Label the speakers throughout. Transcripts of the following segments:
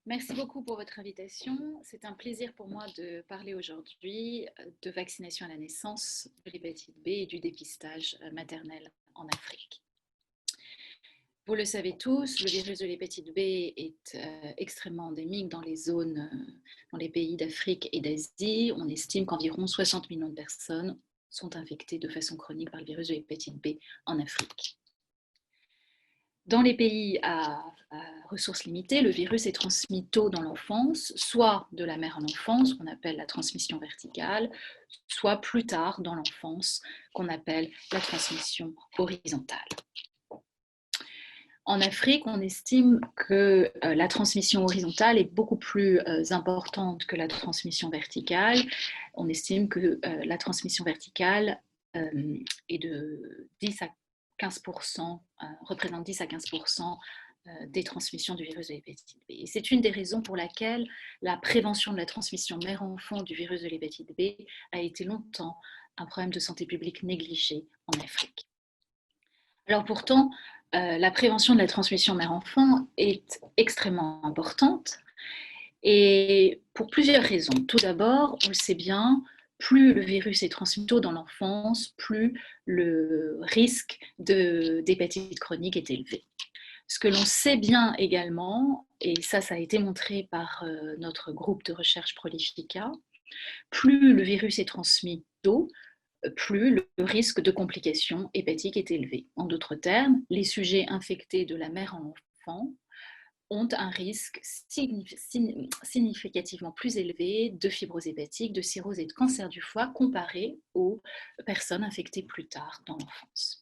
Speaker 1: Merci beaucoup pour votre invitation. C'est un plaisir pour moi de parler aujourd'hui de vaccination à la naissance, de l'hépatite B et du dépistage maternel en Afrique. Vous le savez tous, le virus de l'hépatite B est extrêmement endémique dans les zones, dans les pays d'Afrique et d'Asie. On estime qu'environ 60 millions de personnes sont infectées de façon chronique par le virus de l'hépatite B en Afrique. Dans les pays à ressources limitées, le virus est transmis tôt dans l'enfance, soit de la mère à l'enfant, ce qu'on appelle la transmission verticale, soit plus tard dans l'enfance, qu'on appelle la transmission horizontale. En Afrique, on estime que la transmission horizontale est beaucoup plus importante que la transmission verticale. On estime que la transmission verticale est de 10 à 15%, représente 10 à 15% des transmissions du virus de l'hépatite B. Et c'est une des raisons pour laquelle la prévention de la transmission mère-enfant du virus de l'hépatite B a été longtemps un problème de santé publique négligé en Afrique. Alors pourtant, la prévention de la transmission mère-enfant est extrêmement importante et pour plusieurs raisons. Tout d'abord, on le sait bien, plus le virus est transmis tôt dans l'enfance, plus le risque d'hépatite chronique est élevé. Ce que l'on sait bien également, et ça a été montré par notre groupe de recherche Prolifica, plus le virus est transmis tôt, plus le risque de complications hépatiques est élevé. En d'autres termes, les sujets infectés de la mère à l'enfant ont un risque significativement plus élevé de fibrose hépatique, de cirrhose et de cancer du foie comparé aux personnes infectées plus tard dans l'enfance.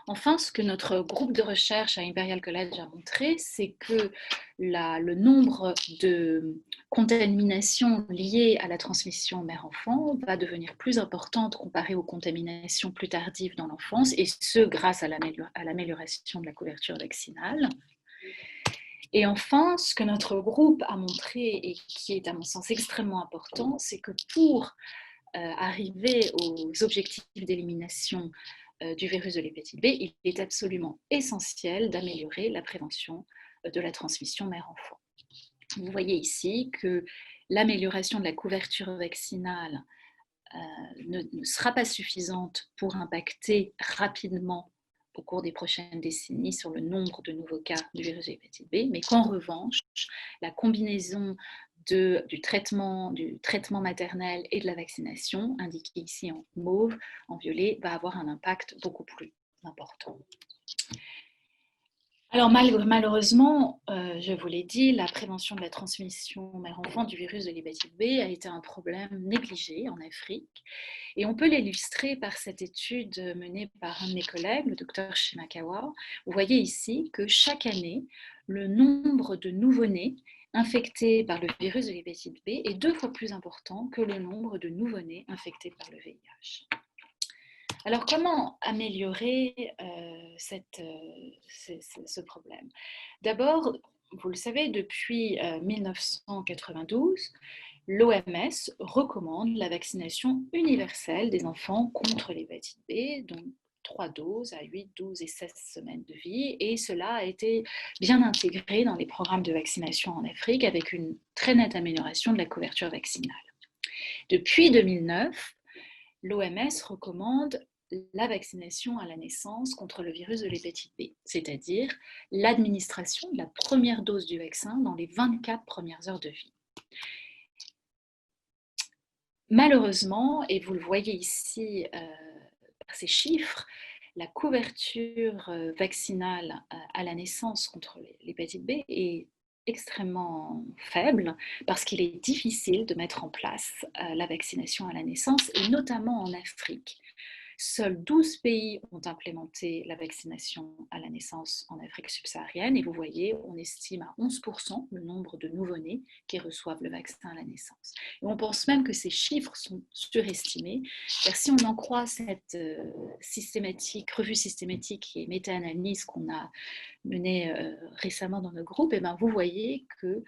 Speaker 1: Enfin, ce que notre groupe de recherche à Imperial College a montré, c'est que le nombre de contaminations liées à la transmission mère-enfant va devenir plus importante comparé aux contaminations plus tardives dans l'enfance, et ce, grâce à l'amélioration de la couverture vaccinale. Et enfin, ce que notre groupe a montré, et qui est à mon sens extrêmement important, c'est que pour arriver aux objectifs d'élimination du virus de l'hépatite B, il est absolument essentiel d'améliorer la prévention de la transmission mère-enfant. Vous voyez ici que l'amélioration de la couverture vaccinale ne sera pas suffisante pour impacter rapidement au cours des prochaines décennies sur le nombre de nouveaux cas du virus de l'hépatite B, mais qu'en revanche, la combinaison du traitement maternel et de la vaccination, indiqué ici en mauve, en violet, va avoir un impact beaucoup plus important. Alors malheureusement, je vous l'ai dit, la prévention de la transmission mère-enfant du virus de l'hépatite B a été un problème négligé en Afrique. Et on peut l'illustrer par cette étude menée par un de mes collègues, le docteur Shimakawa. Vous voyez ici que chaque année, le nombre de nouveau-nés infectés par le virus de l'hépatite B est 2 fois plus important que le nombre de nouveau-nés infectés par le VIH. Alors, comment améliorer ce problème? D'abord, vous le savez, depuis 1992, l'OMS recommande la vaccination universelle des enfants contre l'hépatite B, donc 3 doses à 8, 12 et 16 semaines de vie, et cela a été bien intégré dans les programmes de vaccination en Afrique avec une très nette amélioration de la couverture vaccinale. Depuis 2009, l'OMS recommande la vaccination à la naissance contre le virus de l'hépatite B, c'est-à-dire l'administration de la première dose du vaccin dans les 24 premières heures de vie. Malheureusement, et vous le voyez ici par ces chiffres, la couverture vaccinale à la naissance contre l'hépatite B est extrêmement faible parce qu'il est difficile de mettre en place la vaccination à la naissance, et notamment en Afrique. Seuls 12 pays ont implémenté la vaccination à la naissance en Afrique subsaharienne, et vous voyez, on estime à 11% le nombre de nouveau-nés qui reçoivent le vaccin à la naissance. Et on pense même que ces chiffres sont surestimés, car si on en croit cette revue systématique et méta-analyse qu'on a menée récemment dans nos groupes, et bien vous voyez que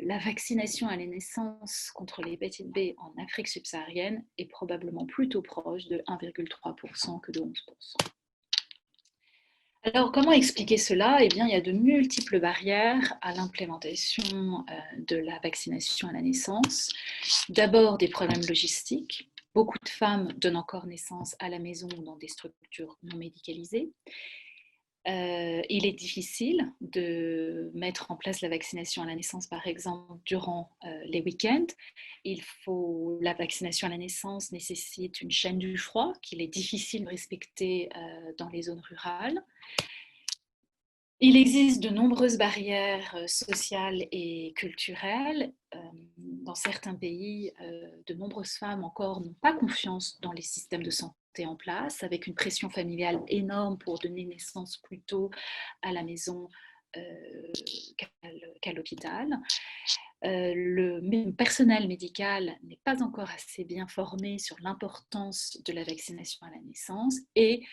Speaker 1: la vaccination à la naissance contre l'hépatite B en Afrique subsaharienne est probablement plutôt proche de 1,3% que de 11%. Alors, comment expliquer cela? Eh bien, il y a de multiples barrières à l'implémentation de la vaccination à la naissance. D'abord, des problèmes logistiques. Beaucoup de femmes donnent encore naissance à la maison ou dans des structures non médicalisées. Il est difficile de mettre en place la vaccination à la naissance, par exemple, durant les week-ends. La vaccination à la naissance nécessite une chaîne du froid qu'il est difficile de respecter dans les zones rurales. Il existe de nombreuses barrières sociales et culturelles. Dans certains pays, de nombreuses femmes encore n'ont pas confiance dans les systèmes de santé en place, avec une pression familiale énorme pour donner naissance plus tôt à la maison qu'à l'hôpital. Le personnel médical n'est pas encore assez bien formé sur l'importance de la vaccination à la naissance et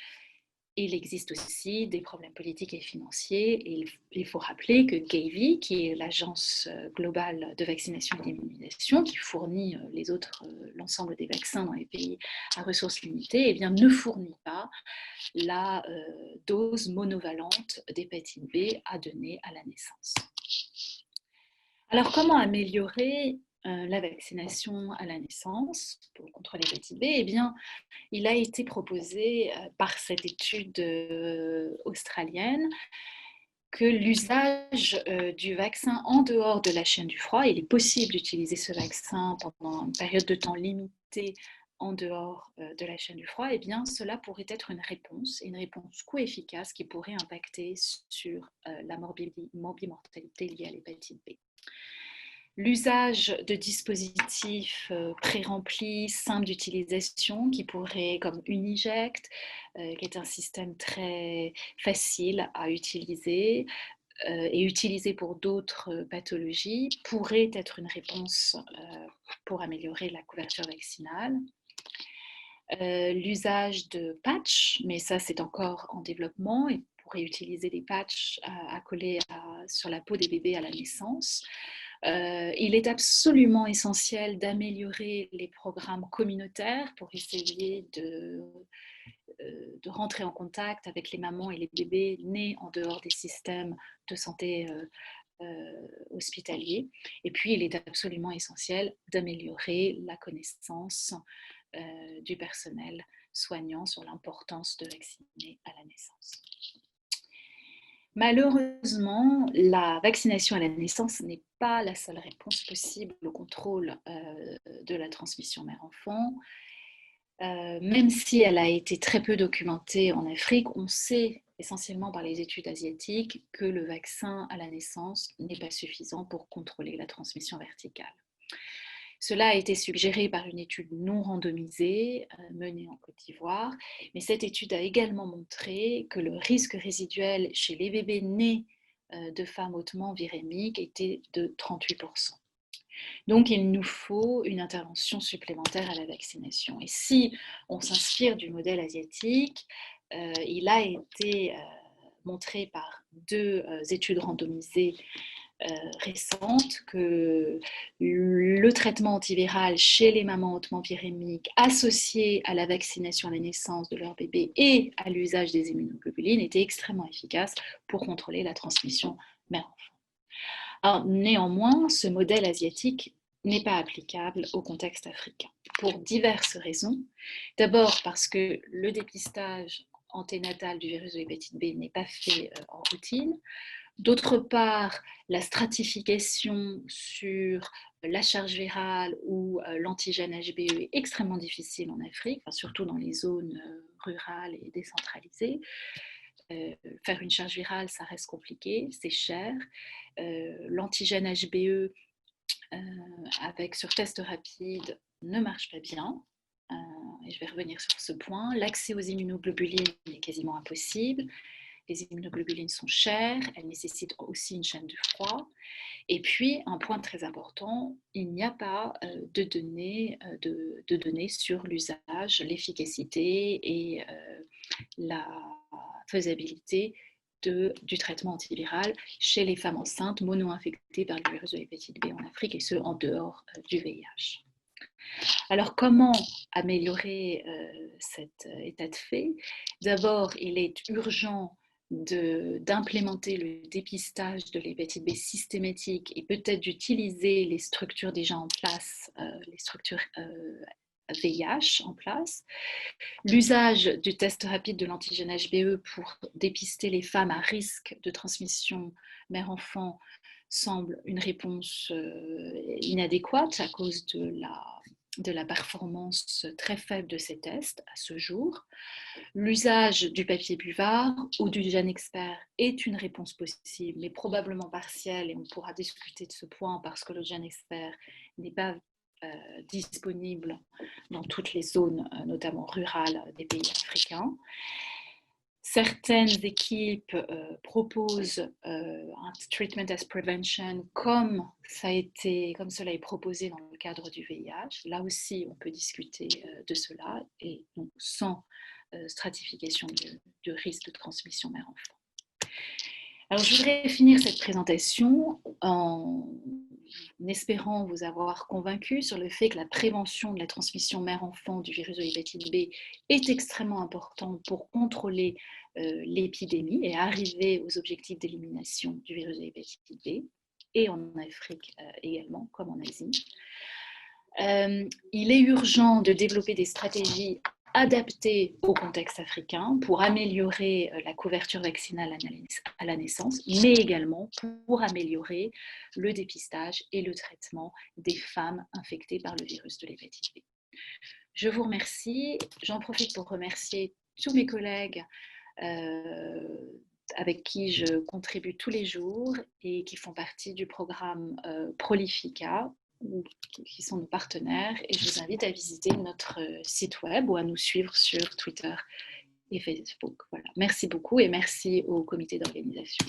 Speaker 1: il existe aussi des problèmes politiques et financiers. Et il faut rappeler que Gavi, qui est l'agence globale de vaccination et d'immunisation, qui fournit l'ensemble des vaccins dans les pays à ressources limitées, eh bien, ne fournit pas la dose monovalente d'hépatite B à donner à la naissance. Alors, comment améliorer la vaccination à la naissance contre l'hépatite B? Eh bien, il a été proposé par cette étude australienne que l'usage du vaccin en dehors de la chaîne du froid, il est possible d'utiliser ce vaccin pendant une période de temps limitée en dehors de la chaîne du froid, eh bien, cela pourrait être une réponse coût-efficace qui pourrait impacter sur la morbimortalité liée à l'hépatite B. L'usage de dispositifs pré-remplis, simples d'utilisation, qui pourraient, comme Uniject, qui est un système très facile à utiliser et utilisé pour d'autres pathologies, pourrait être une réponse pour améliorer la couverture vaccinale. L'usage de patchs, mais ça c'est encore en développement, et pourrait utiliser des patchs à coller sur la peau des bébés à la naissance. Il est absolument essentiel d'améliorer les programmes communautaires pour essayer de rentrer en contact avec les mamans et les bébés nés en dehors des systèmes de santé hospitaliers. Et puis, il est absolument essentiel d'améliorer la connaissance du personnel soignant sur l'importance de vacciner à la naissance. Malheureusement, la vaccination à la naissance n'est pas la seule réponse possible au contrôle de la transmission mère-enfant. Même si elle a été très peu documentée en Afrique, on sait essentiellement par les études asiatiques que le vaccin à la naissance n'est pas suffisant pour contrôler la transmission verticale. Cela a été suggéré par une étude non randomisée menée en Côte d'Ivoire, mais cette étude a également montré que le risque résiduel chez les bébés nés de femmes hautement virémiques était de 38%. Donc, il nous faut une intervention supplémentaire à la vaccination. Et si on s'inspire du modèle asiatique, il a été montré par deux études randomisées récentes que le traitement antiviral chez les mamans hautement virémiques associé à la vaccination à la naissance de leur bébé et à l'usage des immunoglobulines était extrêmement efficace pour contrôler la transmission mère-enfant. Alors, néanmoins, ce modèle asiatique n'est pas applicable au contexte africain pour diverses raisons. D'abord parce que le dépistage anténatal du virus de l'hépatite B n'est pas fait en routine. D'autre part, la stratification sur la charge virale ou l'antigène HBE est extrêmement difficile en Afrique, surtout dans les zones rurales et décentralisées. Faire une charge virale, ça reste compliqué, c'est cher. L'antigène HBE sur test rapide ne marche pas bien. Et je vais revenir sur ce point. L'accès aux immunoglobulines est quasiment impossible. Les immunoglobulines sont chères, elles nécessitent aussi une chaîne de froid. Et puis, un point très important, il n'y a pas de données sur l'usage, l'efficacité et la faisabilité du traitement antiviral chez les femmes enceintes mono-infectées par le virus de l'hépatite B en Afrique, et ce, en dehors du VIH. Alors, comment améliorer cet état de fait? D'abord, il est urgent d'implémenter le dépistage de l'hépatite B systématique et peut-être d'utiliser les structures déjà en place, les structures VIH en place, l'usage du test rapide de l'antigène HBE pour dépister les femmes à risque de transmission mère-enfant semble une réponse inadéquate à cause de la performance très faible de ces tests à ce jour. L'usage du papier buvard ou du GeneXpert est une réponse possible, mais probablement partielle, et on pourra discuter de ce point parce que le GeneXpert n'est pas disponible dans toutes les zones, notamment rurales des pays africains. Certaines équipes proposent un treatment as prevention comme cela est proposé dans le cadre du VIH. Là aussi, on peut discuter de cela et donc sans stratification de risque de transmission mère-enfant. Alors, je voudrais finir cette présentation en espérant vous avoir convaincu sur le fait que la prévention de la transmission mère-enfant du virus de l'hépatite B est extrêmement importante pour contrôler l'épidémie et arriver aux objectifs d'élimination du virus de l'hépatite B, et en Afrique également, comme en Asie. Il est urgent de développer des stratégies adaptées au contexte africain pour améliorer la couverture vaccinale à la naissance, mais également pour améliorer le dépistage et le traitement des femmes infectées par le virus de l'hépatite B. Je vous remercie. J'en profite pour remercier tous mes collègues avec qui je contribue tous les jours et qui font partie du programme Prolifica, qui sont nos partenaires, et je vous invite à visiter notre site web ou à nous suivre sur Twitter et Facebook. Voilà. Merci beaucoup et merci au comité d'organisation.